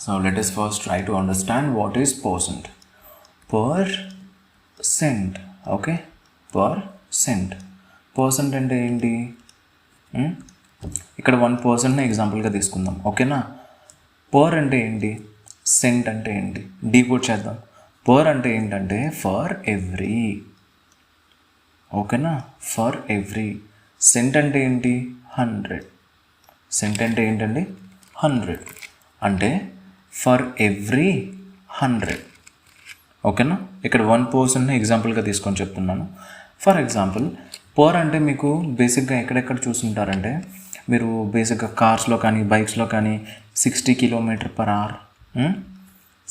So let us first try to understand what is percent. Percent. Okay, percent. Percent అంటే ఏంటి? ఇక్కడ 1% ఎగ్జాంపుల్గా తీసుకుందాం. ఓకేనా? పర్ అంటే ఏంటి, సెంట్ అంటే ఏంటి, డీకోడ్ చేద్దాం. పర్ అంటే ఏంటంటే ఫర్ ఎవ్రీ. ఓకేనా? For every. సెంట్ అంటే ఏంటి, 100. సెంట్ అంటే ఏంటండి, 100. అంటే ఫర్ ఎవ్రీ 100. ఓకేనా? ఇక్కడ 1% ఎగ్జాంపుల్గా తీసుకొని చెప్తున్నాను. ఫర్ ఎగ్జాంపుల్ పర్ అంటే మీకు బేసిక్గా ఎక్కడెక్కడ చూస్తుంటారంటే, మీరు బేసిక్గా కార్స్లో కానీ బైక్స్లో కానీ 60 km/h,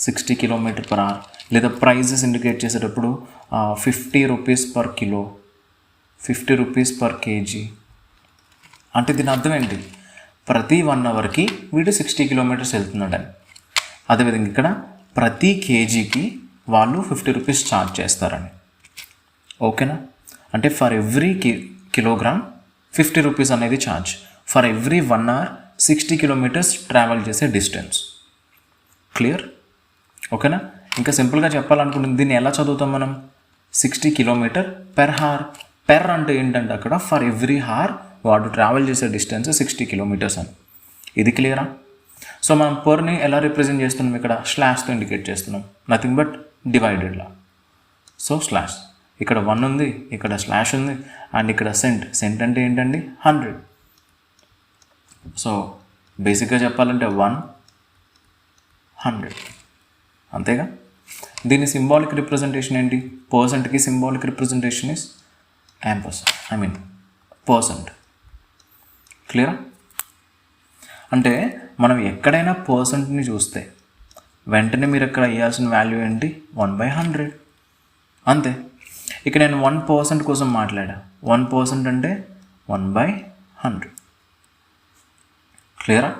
60 km/h, లేదా ప్రైజెస్ ఇండికేట్ చేసేటప్పుడు 50 rupees per kilo, 50 rupees per kg. అంటే దీని అర్థం ఏంటి, ప్రతి 1 hourకి వీడు 60 kilometers వెళ్తున్నాడని. అదేవిధంగా ఇక్కడ ప్రతి కేజీకి వాళ్ళు 50 rupees ఛార్జ్ చేస్తారని. ఓకేనా? అంటే ఫర్ ఎవ్రీ కిలోగ్రామ్ 50 rupees అనేది charge. For every 1 hour 60 kilometers travel చేసే డిస్టెన్స్. క్లియర్? ఓకేనా? ఇంకా సింపుల్గా చెప్పాలనుకుంటుంది, దీన్ని ఎలా చదువుతాం మనం, 60 km/h. పెర్ అంటే ఏంటంటే అక్కడ ఫర్ ఎవ్రీ హార్ వాడు ట్రావెల్ చేసే డిస్టెన్స్ 60 kilometers అని. ఇది క్లియరా? సో మనం పర్ని ఎలా రిప్రజెంట్ చేస్తున్నాం, ఇక్కడ స్లాష్తో ఇండికేట్ చేస్తున్నాం, నథింగ్ బట్ డివైడెడ్లా. సో స్లాష్, ఇక్కడ 1 ఉంది, ఇక్కడ స్లాష్ ఉంది, అండ్ ఇక్కడ సెంట్. సెంట్ అంటే ఏంటండి, 100. సో బేసిక్గా చెప్పాలంటే 100. అంతేగా? దీని సింబాలిక్ రిప్రజెంటేషన్ ఏంటి, పర్సెంట్కి సింబాలిక్ రిప్రజెంటేషన్ ఇస్ %, పర్సెంట్. క్లియరా? అంటే మనం ఎక్కడైనా పర్సెంట్ని చూస్తే వెంటనే మీరు ఇక్కడ ఇవ్వాల్సిన వాల్యూ ఏంటి, 1/100. అంతే. ఇక నేను 1% కోసం మాట్లాడా. 1% అంటే 1/100. క్లియరా?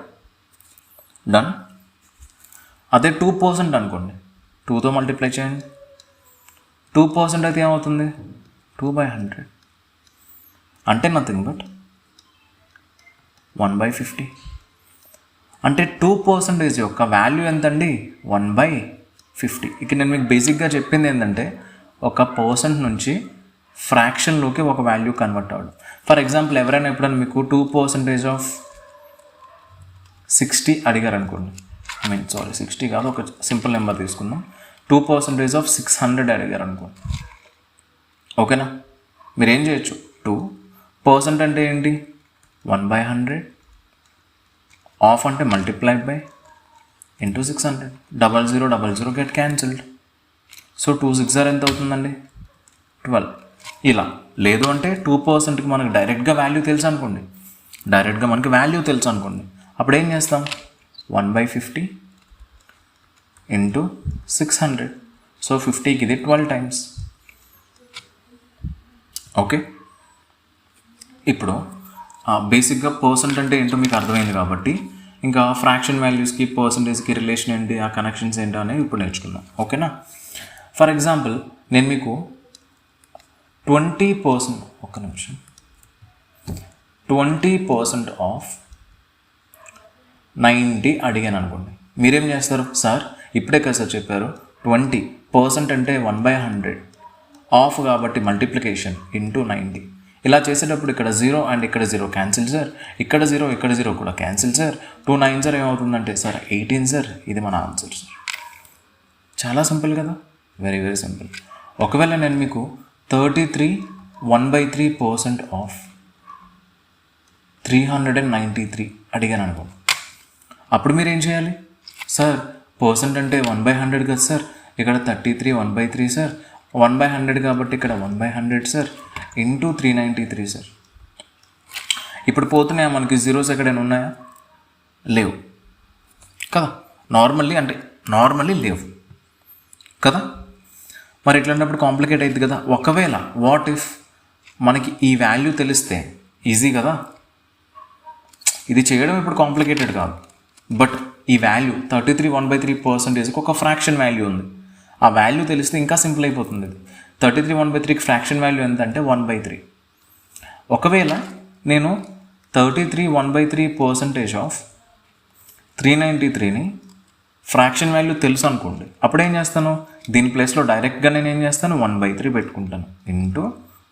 డన్. అదే 2% అనుకోండి, 2తో మల్టిప్లై చేయండి. 2% అయితే ఏమవుతుంది, 2/100. అంటే నథింగ్ బట్ 1/50. అంటే 2% యొక్క వాల్యూ ఎంతండి, 1/50. ఇక నేను మీకు బేసిక్గా చెప్పింది ఏంటంటే, ఒక పర్సెంట్ నుంచి ఫ్రాక్షన్లోకి ఒక వాల్యూ కన్వర్ట్ అవ్వడం. ఫర్ ఎగ్జాంపుల్ ఎవరైనా ఎప్పుడైనా మీకు 2% ఆఫ్ 60 అడిగారు అనుకోండి, 60 కాదు, ఒక సింపుల్ నెంబర్ తీసుకుందాం, 2% ఆఫ్ 600 అడిగారు అనుకోండి. ఓకేనా? మీరు ఏం చేయొచ్చు, 2% అంటే ఏంటి, 1/100, ఆఫ్ అంటే multiplied by into 600, 0000 get cancelled. So 2 6 ఎంత అవుతుందండి, 12. ఇలా లేదు అంటే 2%కి మనకు డైరెక్ట్గా వాల్యూ తెలుసు అనుకోండి, అప్పుడు ఏం చేస్తాం, 1/50 ఇంటూ 600. సో 50కి ఇది 12 times. ఓకే, ఇప్పుడు బేసిక్గా పర్సెంట్ అంటే ఏంటో మీకు అర్థమైంది కాబట్టి ఇంకా ఫ్రాక్షన్ వాల్యూస్కి పర్సంటేజ్కి రిలేషన్ ఏంటి, ఆ కనెక్షన్స్ ఏంటో అనేవి ఇప్పుడు నేర్చుకుందాం. ఓకేనా? ఫర్ ఎగ్జాంపుల్ నేను మీకు 20%, ఒక్క నిమిషం, 20% ఆఫ్ 90 అడిగాను అనుకోండి. మీరేం చేస్తారు, సార్ ఇప్పుడే కదా సార్ చెప్పారు 20% అంటే 1/100, ఆఫ్ కాబట్టి మల్టిప్లికేషన్ ఇంటూ 90. ఇలా చేసేటప్పుడు ఇక్కడ 0 అండ్ ఇక్కడ 0 క్యాన్సిల్ సార్, ఇక్కడ 0 కూడా క్యాన్సిల్ సార్. 2 9s ఏమవుతుందంటే సార్ 18 సార్. ఇది మన ఆన్సర్ సార్. చాలా సింపుల్ కదా, వెరీ వెరీ సింపుల్. ఒకవేళ నేను మీకు 33 1/3% ఆఫ్ 393 అడిగాను అనుకోండి, అప్పుడు మీరు ఏం చేయాలి, సార్ పర్సెంట్ అంటే 1/100 కదా సార్, ఇక్కడ 33 1/3 సార్, 1/100 కాబట్టి ఇక్కడ 1/100 సార్, ఇంటూ 393 సార్. ఇప్పుడు పోతున్నాయా మనకి జీరోస్ ఎక్కడైనా ఉన్నాయా, లేవు కదా, నార్మల్లీ లేవు కదా. మరి ఇట్లాంటప్పుడు కాంప్లికేట్ అవుతుంది కదా. ఒకవేళ వాట్ ఇఫ్ మనకి ఈ వాల్యూ తెలిస్తే ఈజీ కదా, ఇది చేయడం ఇప్పుడు కాంప్లికేటెడ్ కాదు. బట్ ఈ వాల్యూ 33 1/3%కి ఒక ఫ్రాక్షన్ వాల్యూ ఉంది, ఆ వాల్యూ తెలిస్తే ఇంకా సింపుల్ అయిపోతుంది. ఇది 33 1/3కి ఫ్రాక్షన్ వాల్యూ ఎంత అంటే 1/3. ఒకవేళ నేను 33 1/3% ఆఫ్ 393ని ఫ్రాక్షన్ వాల్యూ తెలుసు అనుకోండి, అప్పుడు ఏం చేస్తాను, దీని ప్లేస్లో డైరెక్ట్గా నేను ఏం చేస్తాను, 1/3 పెట్టుకుంటాను ఇంటూ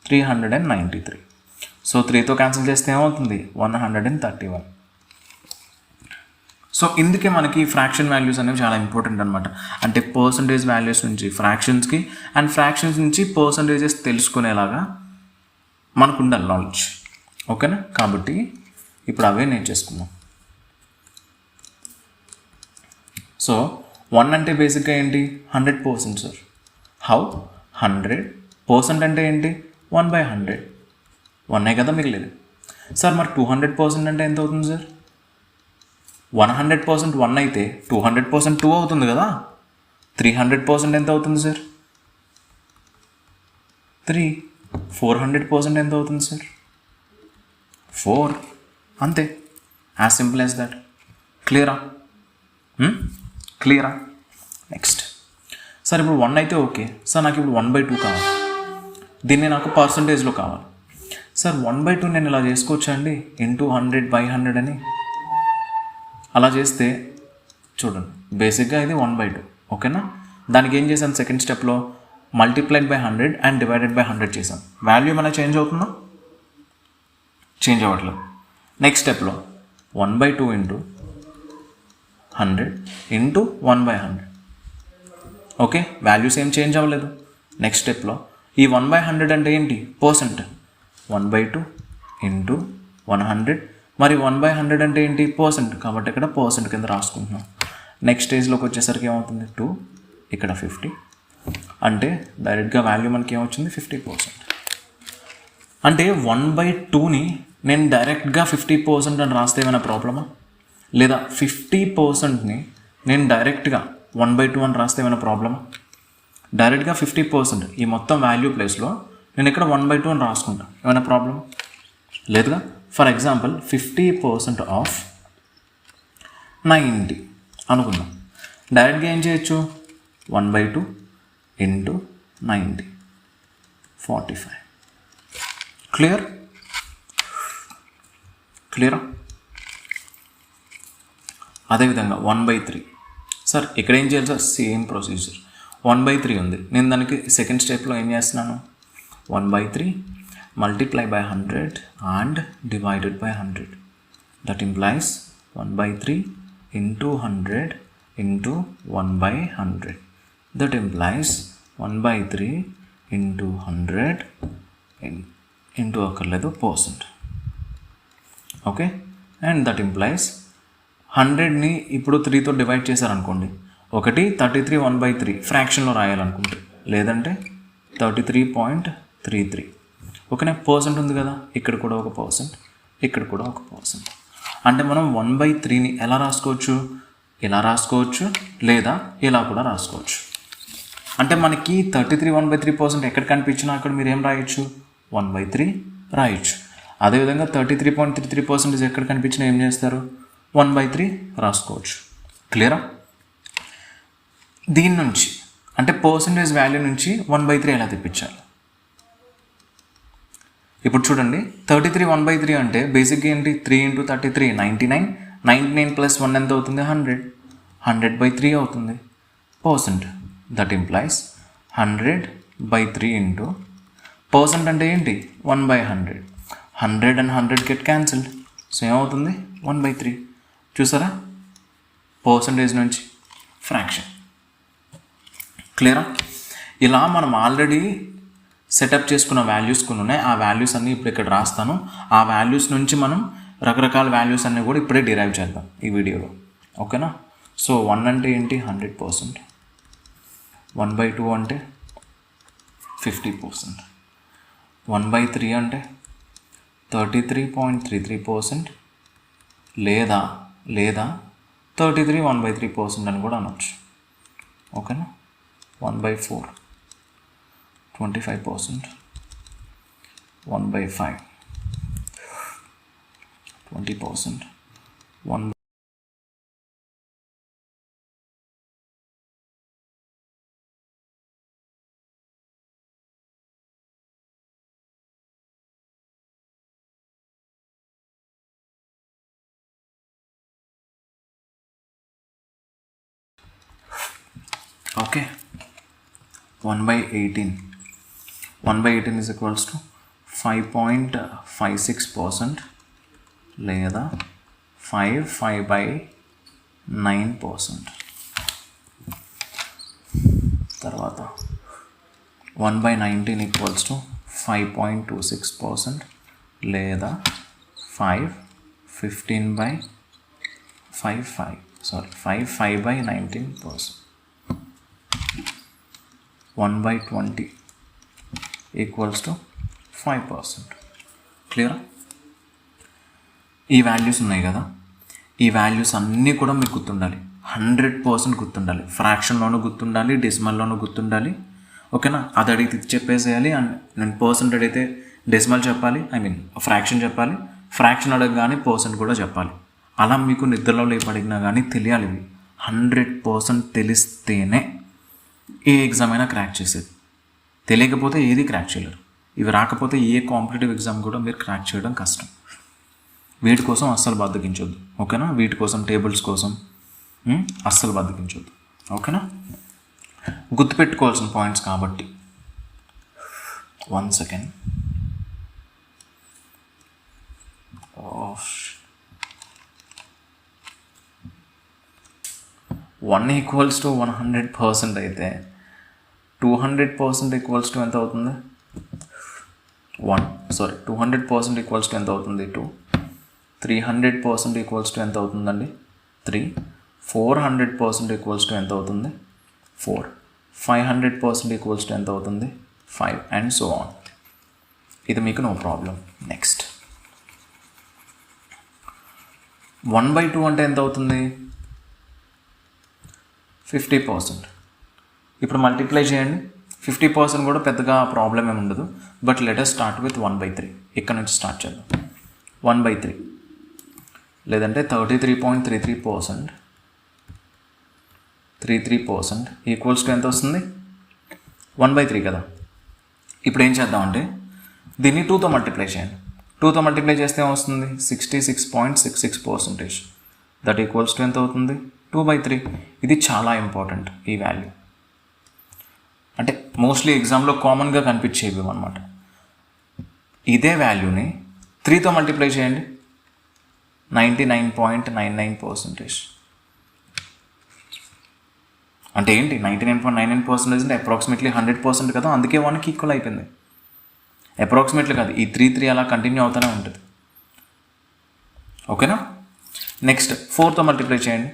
393. సో 3తో క్యాన్సిల్ చేస్తే ఏమవుతుంది, 131. సో ఇందుకే మనకి ఫ్రాక్షన్ వాల్యూస్ అనేవి చాలా ఇంపార్టెంట్ అనమాట. అంటే పర్సంటేజ్ వాల్యూస్ నుంచి ఫ్రాక్షన్స్కి అండ్ ఫ్రాక్షన్స్ నుంచి పర్సంటేజెస్ తెలుసుకునేలాగా మనకు ఉండాలి నాలెడ్జ్. ఓకేనా, కాబట్టి ఇప్పుడు అవే నేర్చేసుకుందాం. సో 1 అంటే బేసిక్గా ఏంటి, 100% సార్. హౌ, 100% అంటే ఏంటి, 1/100. 1 కదా మిగిలేదు సార్. మరి 200% అంటే ఎంత అవుతుంది సార్, 100% 1 అయితే 200% 2 అవుతుంది కదా. 300% ఎంత అవుతుంది సార్, 3. 400% ఎంత అవుతుంది సార్, 4. అంతే, యాజ్ సింపుల్ యాజ్ దట్. క్లియరా? క్లియరా? నెక్స్ట్ సార్, ఇప్పుడు 1 అయితే ఓకే సార్, నాకు ఇప్పుడు 1/2 కావాలి, దీన్ని నాకు పర్సంటేజ్లో కావాలి సార్. 1/2 నేను ఇలా చేసుకోవచ్చా అండి, ఇంటూ 100/100 అని. అలా చేస్తే చూడండి, బేసిక్గా ఇది 1/2. ఓకేనా, దానికి ఏం చేశాను, సెకండ్ స్టెప్లో multiplied by 100 and divided by 100 చేశాను. వాల్యూ ఏమైనా చేంజ్ అవుతుందా, చేంజ్ అవ్వట్లేదు. నెక్స్ట్ స్టెప్లో 1/2 ఇంటూ 100 ఇంటూ 1/100. ఓకే, వాల్యూస్ ఏం చేంజ్ అవ్వలేదు. నెక్స్ట్ స్టెప్లో ఈ 1/100 అంటే ఏంటి, పర్సెంట్. 1/2 ఇంటూ 100, మరి 1/100 అంటే ఏంటి, పర్సెంట్, కాబట్టి ఇక్కడ పర్సెంట్ కింద రాసుకుంటున్నాం. నెక్స్ట్ స్టేజ్లోకి వచ్చేసరికి ఏమవుతుంది, 2, ఇక్కడ 50, అంటే డైరెక్ట్గా వాల్యూ మనకి ఏమొచ్చింది, 50%. అంటే 1/2ని నేను డైరెక్ట్గా 50% అని రాస్తే ఏమైనా ప్రాబ్లమా, లేదా 50%ని నేను డైరెక్ట్గా 1/2 అని రాస్తే ఏమైనా ప్రాబ్లమా. డైరెక్ట్గా 50% ఈ మొత్తం వాల్యూ ప్లేస్లో నేను ఇక్కడ 1/2 అని రాసుకుంటా, ఏమైనా ప్రాబ్లమ్ లేదుగా. ఫర్ ఎగ్జాంపుల్ 50% ఆఫ్ 90 అనుకుందాం. డైరెక్ట్గా ఏం చేయొచ్చు, 1/2 ఇంటూ 90, 45. క్లియర్? క్లియరా? అదేవిధంగా 1/3 సార్, ఇక్కడ ఏం చేయాలి సార్, సేమ్ ప్రొసీజర్. 1/3 ఉంది, నేను దానికి సెకండ్ స్టెప్లో ఏం చేస్తున్నాను, 1/3 multiply by 100 and divided by 100. That implies 1/3 into 100 into 1/100. That implies 1/3 into 100 into అక్కర్లేదు percent. Okay, and that implies 100ని ఇప్పుడు 3తో డివైడ్ చేశారనుకోండి, ఒకటి 33 1/3 ఫ్రాక్షన్లో రాయాలనుకుంటే, లేదంటే 33.33. ఓకేనా, పర్సెంట్ ఉంది కదా, ఇక్కడ కూడా ఒక పర్సెంట్, ఇక్కడ కూడా ఒక పర్సెంట్. అంటే మనం 1/3ని ఎలా రాసుకోవచ్చు, ఇలా రాసుకోవచ్చు, లేదా ఇలా కూడా రాసుకోవచ్చు. అంటే మనకి 33 1/3% ఎక్కడ కనిపించినా అక్కడ మీరు ఏం రాయొచ్చు, 1/3 రాయొచ్చు. అదేవిధంగా 33.33% ఎక్కడ కనిపించినా ఏం చేస్తారు, 1/3 రాసుకోవచ్చు. క్లియరా? దీని నుంచి అంటే పర్సంటేజ్ వాల్యూ నుంచి 1/3 ఎలా తెప్పించాలి. ఇప్పుడు చూడండి, 33 1/3 అంటే బేసిక్గా ఏంటి, 3 × 33 99, 99 + 1 ఎంత అవుతుంది, 100, 100/3 అవుతుంది percent. That implies 100/3 into percent అంటే ఏంటి, 1/100. 100 and 100 గెట్ క్యాన్సిల్డ్, సో ఏమవుతుంది, 1/3. చూసారా, పర్సంటేజ్ నుంచి ఫ్రాక్షన్. క్లియరా? ఇలా మనం ఆల్రెడీ సెటప్ చేసుకున్న వాల్యూస్ కొన్ని ఉన్నాయి, ఆ వాల్యూస్ అన్నీ ఇప్పుడు ఇక్కడ రాస్తాను. ఆ వాల్యూస్ నుంచి మనం రకరకాల వాల్యూస్ అన్నీ కూడా ఇప్పుడే డిరైవ్ చేద్దాం ఈ వీడియోలో. ఓకేనా? సో 1 అంటే ఏంటి, 100%. 1/2 అంటే 50%. 1/3 అంటే 33.33%, లేదా 33 1/3% అని కూడా అనొచ్చు. ఓకేనా? 1/4 25%, 1/5 20%, 1. ఓకే, 1/18 ఈజ్ ఈక్వల్స్ టు 5.56% లేదా 5/9%. తర్వాత 1/19 ఈక్వల్స్ టు 5.26% లేదా 5/19%. 1/20 ఈక్వల్స్ టు 5%. క్లియరా? ఈ వాల్యూస్ ఉన్నాయి కదా, ఈ వాల్యూస్ అన్నీ కూడా మీకు గుర్తుండాలి, 100% గుర్తుండాలి. ఫ్రాక్షన్లోనూ గుర్తుండాలి, డెసిమల్లోనూ గుర్తుండాలి. ఓకేనా? అది అడిగితే చెప్పేసేయాలి. అండ్ నేను పర్సెంట్ అడిగితే డెసిమల్ చెప్పాలి, ఫ్రాక్షన్ చెప్పాలి. ఫ్రాక్షన్ అడగగానే పర్సెంట్ కూడా చెప్పాలి. అలా మీకు నిద్రలో లేపడిగినా కానీ తెలియాలి. ఇవి 100% తెలిస్తేనే ఏ ఎగ్జామ్ అయినా క్రాక్ చేసేది. తెలియకపోతే ఏది క్రాక్ చేయలేరు. ఇవి రాకపోతే ఏ కాంపిటేటివ్ ఎగ్జామ్ కూడా మీరు క్రాక్ చేయడం కష్టం. వీటి కోసం అస్సలు బద్దకించొద్దు. ఓకేనా? వీటి కోసం, టేబుల్స్ కోసం అస్సలు బద్దకించొద్దు. ఓకేనా? గుర్తుపెట్టుకోవాల్సిన పాయింట్స్ కాబట్టి. 1 సెకండ్. 1 ఈక్వల్స్ టు 100% అయితే 200% ఈక్వల్స్ టు ఎంత అవుతుంది? 200% ఈక్వల్స్ టు ఎంత అవుతుంది? 2. 300% ఈక్వల్స్ టు ఎంత అవుతుందండి? 3. 400% ఈక్వల్స్ టు ఎంత అవుతుంది? 4. 500% ఈక్వల్స్ టు ఎంత అవుతుంది? 5 అండ్ సో ఆన్. ఇది మీకు నో ప్రాబ్లం. నెక్స్ట్ 1/2 అంటే ఎంత అవుతుంది? 50%. ఇప్పుడు మల్టిప్లై చేయండి. 50% కూడా పెద్దగా ప్రాబ్లం ఏమి ఉండదు. But let us start with 1/3. ఇక్కడ నుంచి స్టార్ట్ చేద్దాం. 1/3 లేదంటే 33.33%. 33% ఈక్వల్స్ టు ఎంత వస్తుంది? 1/3 కదా. ఇప్పుడు ఏం చేద్దామంటే దీన్ని 2తో మల్టిప్లై చేయండి. 2తో మల్టిప్లై చేస్తే ఏమొస్తుంది? 66.66%. దట్ ఈక్వల్స్ టు ఎంత అవుతుంది? 2/3. ఇది చాలా ఇంపార్టెంట్ ఈ వాల్యూ. అంటే మోస్ట్లీ ఎగ్జామ్లో కామన్గా కనిపించేవి అనమాట. ఇదే వాల్యూని 3తో మల్టిప్లై చేయండి. 99.99%. అంటే ఏంటి? 99.99% అంటే అప్రాక్సిమేట్లీ 100% కదా. అందుకే 1కి ఈక్వల్ అయిపోయింది. అప్రాక్సిమేట్లీ కాదు, ఈ 3 అలా కంటిన్యూ అవుతూనే ఉంటుంది. ఓకేనా? నెక్స్ట్ 4తో మల్టిప్లై చేయండి.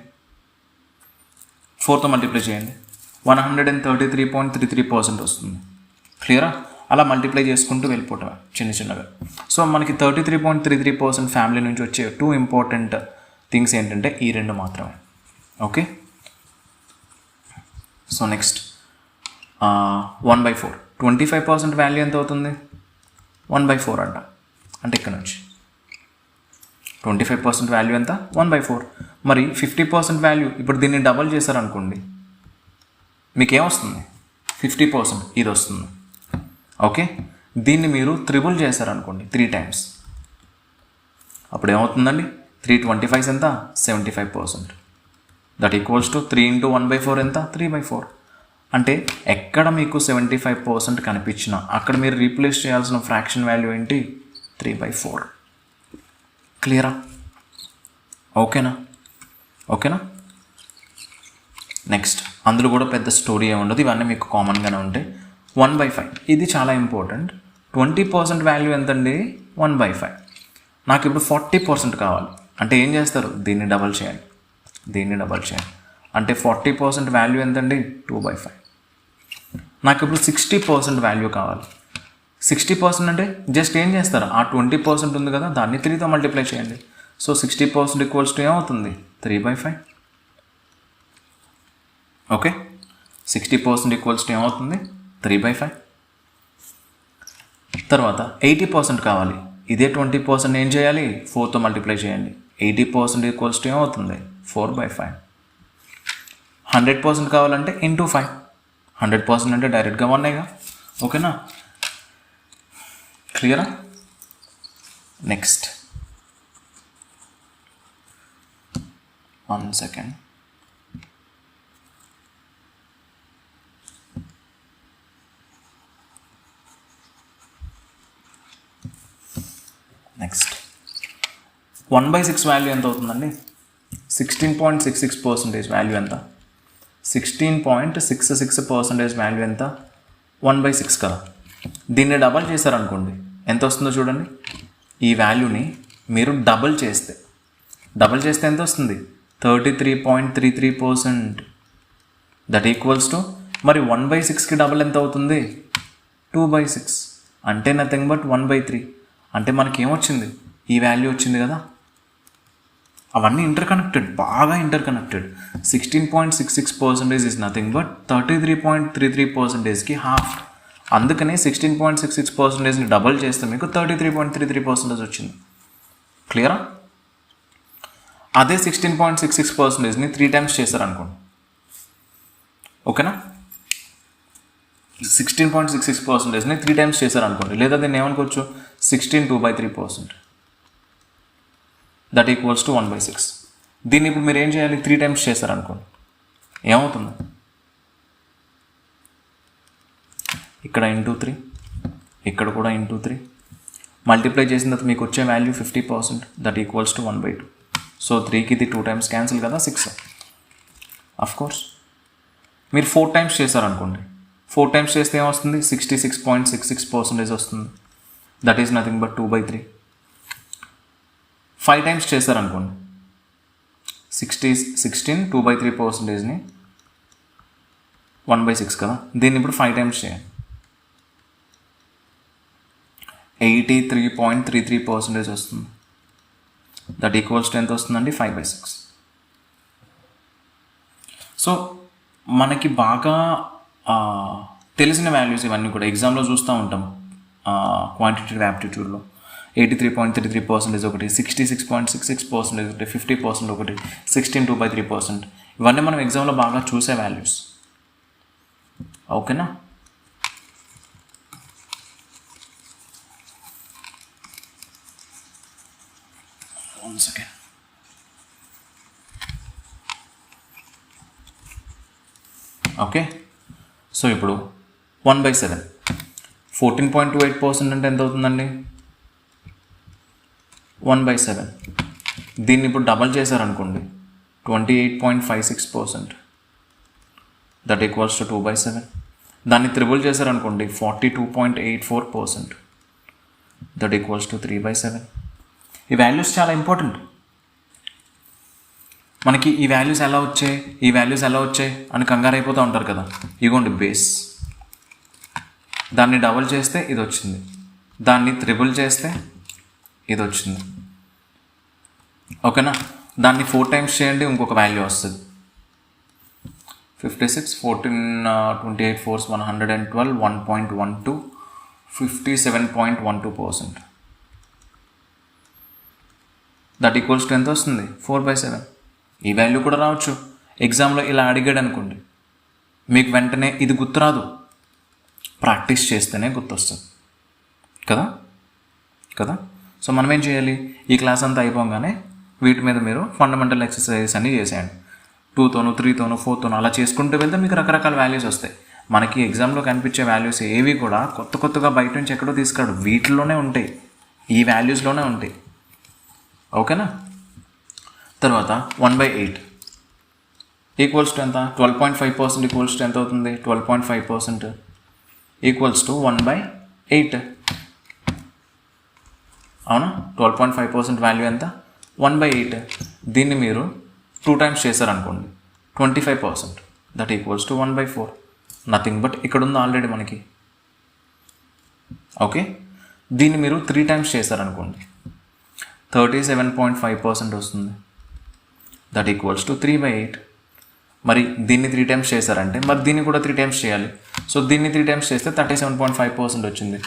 133.33% వస్తుంది. క్లియరా? అలా మల్టిప్లై చేసుకుంటూ వెళ్ళిపోవటం చిన్నగా. సో మనకి 33.33% ఫ్యామిలీ నుంచి వచ్చే 2 ఇంపార్టెంట్ థింగ్స్ ఏంటంటే ఈ 2 మాత్రమే. ఓకే. So next 1/4. 25% వాల్యూ ఎంత అవుతుంది? 1/4 అంట. అంటే ఇక్కడ నుంచి 25% వాల్యూ ఎంత? 1/4. మరి 50% వాల్యూ ఇప్పుడు దీన్ని డబల్ చేశారనుకోండి, మీకు ఏమొస్తుంది? 50% ఇది వస్తుంది. ఓకే. దీన్ని మీరు త్రిబుల్ చేశారనుకోండి, 3 times, అప్పుడు ఏమవుతుందండి? 325 ఎంత? 75%. దట్ ఈక్వల్స్ టు 3 × 1/4 ఎంత? 3/4. అంటే ఎక్కడ మీకు 75% కనిపించినా అక్కడ మీరు రీప్లేస్ చేయాల్సిన ఫ్రాక్షన్ వాల్యూ ఏంటి? 3/4. క్లియరా? ఓకేనా? నెక్స్ట్ అందులో కూడా పెద్ద స్టోరీ ఏమి ఉండదు, ఇవన్నీ మీకు కామన్గానే ఉంటాయి. 1/5 ఇది చాలా ఇంపార్టెంట్. 20% వాల్యూ ఎంతండి? 1/5. నాకు ఇప్పుడు 40% కావాలి అంటే ఏం చేస్తారు? దీన్ని డబల్ చేయండి. అంటే 40% వాల్యూ ఎంతండి? 2/5. నాకు ఇప్పుడు 60% వాల్యూ కావాలి. 60% అంటే జస్ట్ ఏం చేస్తారు? ఆ 20% ఉంది కదా, దాన్ని 3తో మల్టిప్లై చేయండి. సో 60% ఈక్వల్స్ టు ఏమవుతుంది? 3/5. ఓకే. 60% ఈక్వల్స్ టు ఏమవుతుంది? 3/5. తర్వాత 80% కావాలి. ఇదే 20% ఏం చేయాలి? 4తో మల్టిప్లై చేయండి. 80% ఈక్వల్స్ టు ఏమవుతుంది? 4/5. 100% కావాలంటే ఇంటూ 5. 100% అంటే డైరెక్ట్గా 1గా. ఓకేనా? క్లియరా? Next 1 second. 1/6 వాల్యూ ఎంత అవుతుందండి? 16.66% వాల్యూ ఎంత? 16.66% వాల్యూ ఎంత? 1/6 కదా. దీన్ని డబల్ చేశారనుకోండి ఎంత వస్తుందో చూడండి. ఈ వాల్యూని మీరు డబల్ చేస్తే ఎంత వస్తుంది? 33.33%. దట్ ఈక్వల్స్ టు మరి 1/6కి డబల్ ఎంత అవుతుంది? 2/6 అంటే నథింగ్ బట్ 1/3. అంటే మనకి ఏమొచ్చింది? ఈ వాల్యూ వచ్చింది కదా. అవన్నీ ఇంటర్కనెక్టెడ్, బాగా ఇంటర్కనెక్టెడ్. 16.66% ఈజ్ నథింగ్ బట్ 33.33%కి హాఫ్. అందుకనే 16.66%ని డబల్ చేస్తే మీకు 33.33% వచ్చింది. క్లియరా? అదే 16.66%ని 3 టైమ్స్ చేశారనుకోండి, ఓకేనా? 16.66%ని 3 టైమ్స్ చేశారనుకోండి, లేదా దీన్ని ఏమనుకోవచ్చు? 16 2/3%. That equals to 1/6. దీన్ని ఇప్పుడు మీరు ఏం చేయాలి? 3 టైమ్స్ చేశారనుకోండి, ఏమవుతుంది? ఇక్కడ ఇంటూ 3, ఇక్కడ కూడా ఇంటూ 3, మల్టిప్లై చేసిన తర్వాత మీకు వచ్చే value 50%. That equals to 1/2. So 3కి ఇది 2 టైమ్స్ క్యాన్సిల్ కదా, 6. అఫ్ కోర్స్ మీరు 4 టైమ్స్ చేశారనుకోండి, 4 టైమ్స్ చేస్తే ఏమొస్తుంది? 66.66% వస్తుంది. That is nothing but 2/3. 5 times చేశారనుకోండి, 16 2/3%ని 1/6 కదా. దీన్ని ఇప్పుడు 5 టైమ్స్ చేయాలి. 83.33% వస్తుంది. దట్ ఈక్వల్స్ టు ఎంత వస్తుందండి? 5/6. సో మనకి బాగా తెలిసిన వాల్యూస్ ఇవన్నీ కూడా ఎగ్జామ్లో చూస్తూ ఉంటాం. క్వాంటిటేటివ్ యాప్టిట్యూడ్లో 83.33% ఒకటి, 66.66% ఒకటి, 50% ఒకటి, 16 2/3%. ఇవన్నీ మనం ఎగ్జామ్లో బాగా చూసే వాల్యూస్. ఓకేనా? One second. ఓకే, సో ఇప్పుడు 1/7 14.28% అంటే ఎంత అవుతుందండి? 1/7. దీన్ని ఇప్పుడు డబల్ చేశారనుకోండి, 28.56%. That equals to 2/7. దాన్ని త్రిబుల్ చేశారనుకోండి, 42.84%. That equals to 3/7. ఈ వాల్యూస్ చాలా ఇంపార్టెంట్. మనకి ఈ వాల్యూస్ ఎలా వచ్చాయి అని కంగారు అయిపోతూ ఉంటారు కదా. ఇగోండి బేస్, దాన్ని డబుల్ చేస్తే ఇది వచ్చింది, దాన్ని త్రిబుల్ చేస్తే ఇది వచ్చింది. ఓకేనా? దాన్ని 4 టైమ్స్ చేయండి, ఇంకొక వాల్యూ వస్తుంది. 56 14 28 4 112 1.12 57.12%. దట్ ఈక్వల్స్ టు ఎంత వస్తుంది? 4/7. ఈ వాల్యూ కూడా రావచ్చు. ఎగ్జామ్లో ఇలా అడిగాడు అనుకోండి, మీకు వెంటనే ఇది గుర్తురాదు, ప్రాక్టీస్ చేస్తేనే గుర్తొస్తుంది కదా. సో మనం ఏం చేయాలి? ఈ క్లాస్ అంతా అయిపోగానే వీటి మీద మీరు ఫండమెంటల్ ఎక్సర్సైజెస్ అన్నీ చేసేయండి. 2తోనూ 3తోనూ 4తోనూ అలా చేసుకుంటూ వెళ్తే మీకు రకరకాల వాల్యూస్ వస్తాయి. మనకి ఎగ్జామ్లో కనిపించే వాల్యూస్ ఏవి కూడా కొత్తగా బయట నుంచి ఎక్కడో తీసుకురాడు, వీటిలోనే ఉంటాయి, ఈ వాల్యూస్లోనే ఉంటాయి. ఓకేనా? తర్వాత 1/8 ఈక్వల్స్ టు ఎంత? 12.5% ఈక్వల్స్ టు ఎంత అవుతుంది? 12.5% ఈక్వల్స్ టు 1/8. అవునా? 12.5% వాల్యూ ఎంత? 1/8. దీన్ని మీరు 2 టైమ్స్ చేశారనుకోండి, 25%. That equals to 1/4. Nothing but ఇక్కడ ఉంది ఆల్రెడీ మనకి. ఓకే, దీన్ని మీరు 3 టైమ్స్ చేశారనుకోండి, 37.5% వస్తుంది. That equals to 3/8. మరి దీన్ని 3 టైమ్స్ చేశారంటే మరి దీన్ని కూడా 3 టైమ్స్ చేయాలి. సో దీన్ని 3 టైమ్స్ చేస్తే 37.5% వచ్చింది.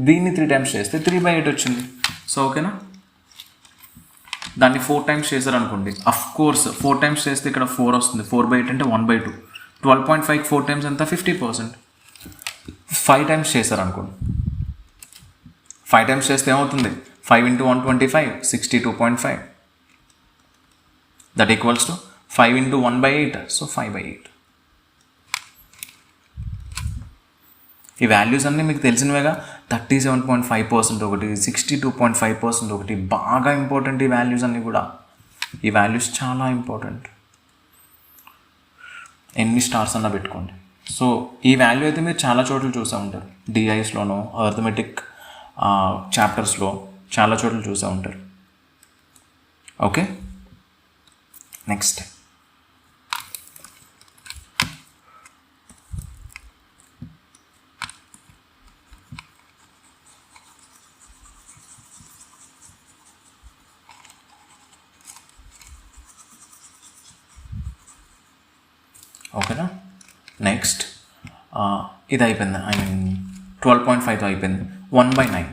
దీన్ని 3 టైమ్స్ చేస్తే 3/8 వచ్చింది. సో ఓకేనా? దాన్ని 4 టైమ్స్ చేశారనుకోండి, అఫ్ కోర్స్ 4 టైమ్స్ చేస్తే ఇక్కడ 4 వస్తుంది. 4/8 అంటే 1/2. 12.5 4 టైమ్స్ ఎంత? 50%. 5 టైమ్స్ చేశారనుకోండి, 5 టైమ్స్ చేస్తే ఏమవుతుంది? 5 × 125 62.5. That equals to 5 × 1/8. సో 5/8. ఈ వాల్యూస్ అన్నీ మీకు తెలిసినవేగా. 37.5% ఒకటి, 62.5% ఒకటి. బాగా ఇంపార్టెంట్ ఈ వాల్యూస్ అన్నీ కూడా. ఈ వాల్యూస్ చాలా ఇంపార్టెంట్. ఎన్ని స్టార్స్ అన్నా పెట్టుకోండి. సో ఈ వాల్యూ అయితే మీరు చాలా చోట్ల చూసే ఉంటారు. డిఐస్లోనో అర్థమెటిక్ చాప్టర్స్లో చాలా చోట్ల చూసే ఉంటారు. ఓకే, నెక్స్ట్ ఓకేనా. నెక్స్ట్ ఇది అయిపోయింది, 12.5తో అయిపోయింది. 1/9.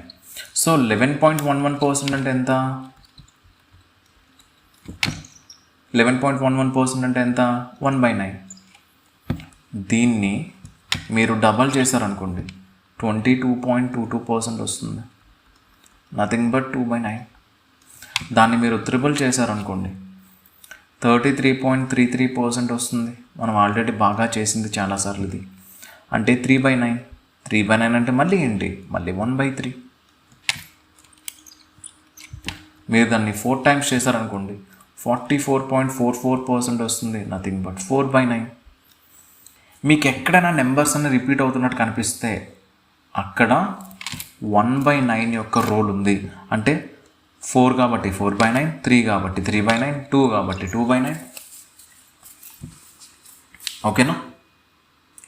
సో 11.11% అంటే ఎంత? 11.11% అంటే ఎంత? 1/9. దీన్ని మీరు డబల్ చేశారనుకోండి 22.22% వస్తుంది. Nothing but 2/9. దాన్ని మీరు త్రిబుల్ చేశారనుకోండి 33.33% వస్తుంది. మనం ఆల్రెడీ బాగా చేసింది చాలాసార్లు ఇది. అంటే 3/9. 3/9 అంటే మళ్ళీ ఏంటి? మళ్ళీ 1/3. మీరు దాన్ని 4 టైమ్స్ చేశారనుకోండి 44.44% వస్తుంది. Nothing but 4/9. మీకు ఎక్కడైనా నెంబర్స్ అన్ని రిపీట్ అవుతున్నట్టు కనిపిస్తే అక్కడ 1/9 యొక్క రోల్ ఉంది. అంటే 4 కాబట్టి 4/9, 3 కాబట్టి 3/9, 2 కాబట్టి 2/9. ఓకేనా,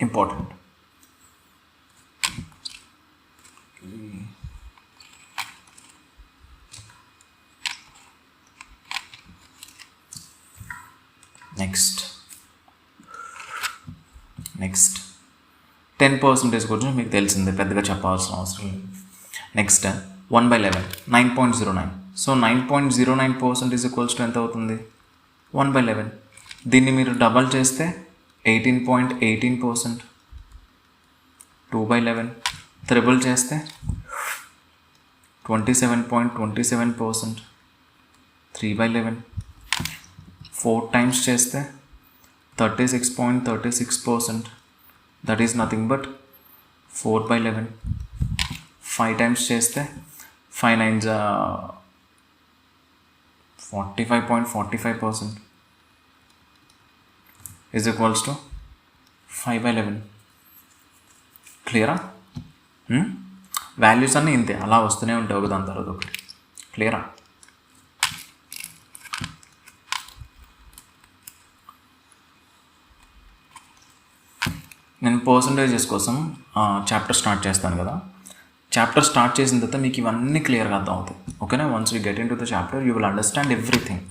ఇంపార్టెంట్. నెక్స్ట్ 10% గురించి మీకు తెలిసిందే, పెద్దగా చెప్పాల్సిన అవసరం లేదు. Next 1/11, 9.09. So 9.09% is equals to ఎంత అవుతుంది? 1/11. దీన్ని మీరు డబల్ చేస్తే 18.18%. 2/11. త్రిబుల్ చేస్తే 27.27%. 3/11. 4 టైమ్స్ చేస్తే 36.36%. That is nothing but 4/11. 5 times చేస్తే 5 9s 45.45% ఈజ్ ఈక్వల్స్ టు 5/11. క్లియరా? వాల్యూస్ అన్నీ ఇంతే, అలా వస్తూనే ఉంటాయి ఒకదాని తర్వాత ఒకటి. క్లియరా? నేను పర్సంటేజెస్ కోసం చాప్టర్ స్టార్ట్ చేస్తాను కదా. చాప్టర్ స్టార్ట్ చేసిన తర్వాత మీకు ఇవన్నీ క్లియర్గా అర్థం అవుతాయి. ఓకేనా? Once you get into the chapter you will understand everything.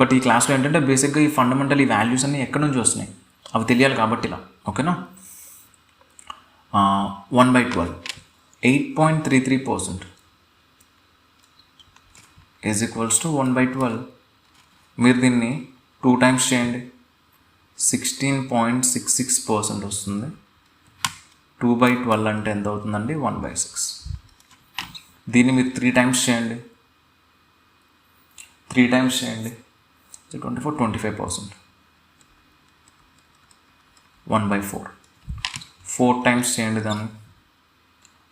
But ఈ క్లాస్లో ఏంటంటే బేసిక్గా ఈ ఫండమెంటల్ ఈ వాల్యూస్ అన్నీ ఎక్కడి నుంచి వస్తున్నాయి అవి తెలియాలి కాబట్టి ఇలా. ఓకేనా? 1/12, 8.33% ఈజ్ ఈక్వల్స్ టు 1/12. మీరు దీన్ని 2 టైమ్స్ చేయండి, 16.66% వస్తుంది. 2/12 అంటే ఎంత అవుతుందండి? 1/6. దీన్ని మీరు 3 టైమ్స్ చేయండి, 3 టైమ్స్ చేయండి, 25%. 1/4. 4 టైమ్స్ చేయండి దాన్ని,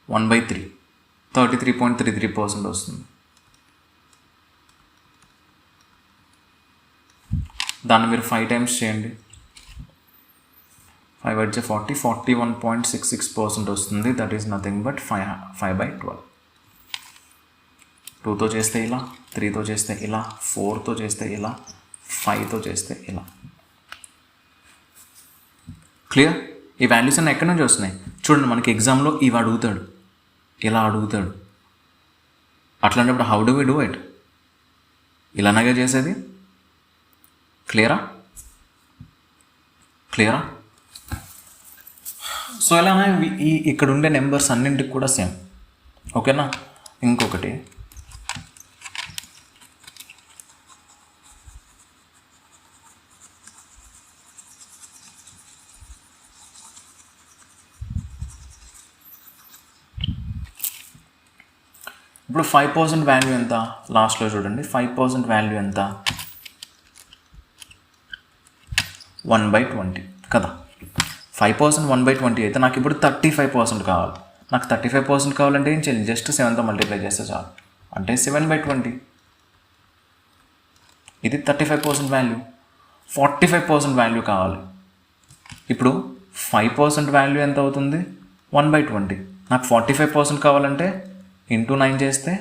1/3. 33.33% వస్తుంది. దాన్ని మీరు 5 టైమ్స్ చేయండి, 5 వచ్చే 40, 41.66% వస్తుంది. That is nothing but 5/12. 2తో చేస్తే ఇలా, 3తో చేస్తే ఇలా, 4తో చేస్తే ఇలా, 5తో చేస్తే ఇలా. క్లియర్? ఈ వాల్యూస్ అన్నీ ఎక్కడి నుంచి వస్తున్నాయి చూడండి. మనకి ఎగ్జామ్లో ఇవి అడుగుతాడు, ఇలా అడుగుతాడు. అట్లాంటప్పుడు how do we do it? ఇలానే చేసేది. క్లియరా? సో ఇలానే ఇక్కడ ఉండే నెంబర్స్ అన్నింటికి కూడా సేమ్. ఓకేనా? ఇంకొకటి ఇప్పుడు 5% వాల్యూ ఎంత? లాస్ట్లో చూడండి, 5% వాల్యూ ఎంత? 1/20 కదా. 5% 1/20 అయితే నాకు ఇప్పుడు 35% కావాలి. నాకు 35% కావాలంటే ఏం చేయాలి? జస్ట్ 7తో మల్టిప్లై చేస్తే చాలు. అంటే 7/20. ఇది 35% వాల్యూ. 45% వాల్యూ కావాలి. ఇప్పుడు 5% వాల్యూ ఎంత అవుతుంది? 1/20. నాకు 45% కావాలంటే ఇంటూ 9 చేస్తే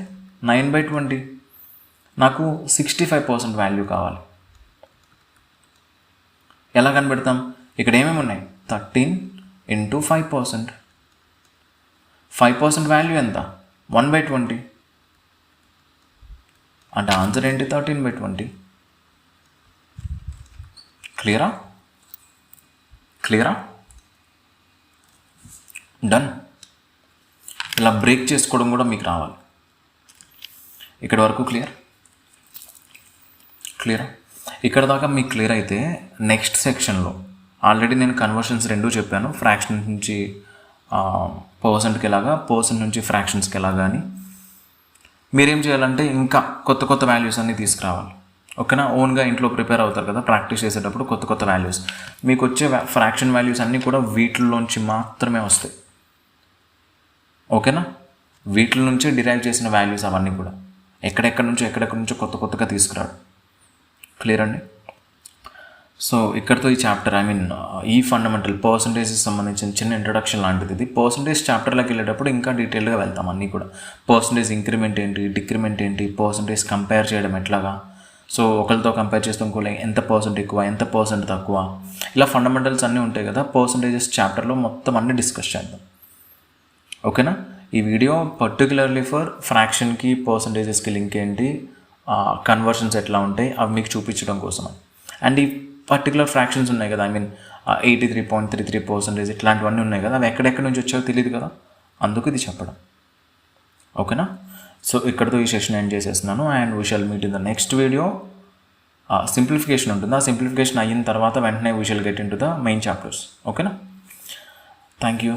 9/20. నాకు 65% వాల్యూ కావాలి. ఎలా కనిపెడతాం? ఇక్కడ ఏమేమి ఉన్నాయి? 13 ఇంటూ 5%. 5% వాల్యూ ఎంత? 1/20. అంటే ఆన్సర్ ఏంటి? 13/20. క్లియరా? డన్. ఇలా బ్రేక్ చేసుకోవడం కూడా మీకు రావాలి. ఇక్కడ వరకు క్లియరా? ఇక్కడ దాకా మీకు క్లియర్ అయితే నెక్స్ట్ సెక్షన్లో ఆల్రెడీ నేను కన్వర్షన్స్ రెండూ చెప్పాను. ఫ్రాక్షన్ నుంచి పర్సెంట్కి ఎలాగా, పర్సెంట్ నుంచి ఫ్రాక్షన్స్కి ఎలాగా అని. మీరేం చేయాలంటే ఇంకా కొత్త వాల్యూస్ అన్నీ తీసుకురావాలి. ఓకేనా? ఓన్గా ఇంట్లో ప్రిపేర్ అవుతారు కదా ప్రాక్టీస్ చేసేటప్పుడు కొత్త వాల్యూస్. మీకు వచ్చే ఫ్రాక్షన్ వాల్యూస్ అన్నీ కూడా వీటిల్లోంచి మాత్రమే వస్తాయి. ఓకేనా? వీటిల నుంచి డిరైవ్ చేసిన వాల్యూస్ అవన్నీ కూడా ఎక్కడెక్కడి నుంచో కొత్తగా తీసుకురాడు. క్లియర్ అండి? సో ఇక్కడితో ఈ చాప్టర్ ఈ ఫండమెంటల్ పర్సంటేజెస్ సంబంధించిన చిన్న ఇంట్రడక్షన్ లాంటిది. ఇది పర్సంటేజ్ చాప్టర్లోకి వెళ్ళేటప్పుడు ఇంకా డీటెయిల్గా వెళ్తాం అన్నీ కూడా. పర్సంటేజ్ ఇంక్రిమెంట్ ఏంటి, డిక్రిమెంట్ ఏంటి, పర్సంటేజ్ కంపేర్ చేయడం ఎట్లాగా, సో ఒకరితో కంపేర్ చేస్తే ఇంకోలే ఎంత పర్సెంట్ ఎక్కువ, ఎంత పర్సెంట్ తక్కువ, ఇలా ఫండమెంటల్స్ అన్నీ ఉంటాయి కదా. పర్సంటేజెస్ చాప్టర్లో మొత్తం అన్నీ డిస్కస్ చేద్దాం. ఓకేనా? ఈ వీడియో పర్టికులర్లీ ఫర్ ఫ్రాక్షన్కి పర్సంటేజెస్కి లింక్ ఏంటి, కన్వర్షన్స్ ఎట్లా ఉంటాయి అవి మీకు చూపించడం కోసం. అండ్ ఈ పర్టికులర్ ఫ్రాక్షన్స్ ఉన్నాయి కదా, 83.33% ఇట్లాంటివన్నీ ఉన్నాయి కదా, అవి ఎక్కడెక్కడి నుంచి వచ్చాయో తెలియదు కదా, అందుకు ఇది చెప్పడం. ఓకేనా? సో ఇక్కడితో ఈ సెషన్ ఎండ్ చేసేస్తున్నాను. And we shall meet in the next video. Simplification ఉంటుంది. ఆ సింప్లిఫికేషన్ అయిన తర్వాత వెంటనే we shall get into the main chapters. ఓకేనా? Thank you.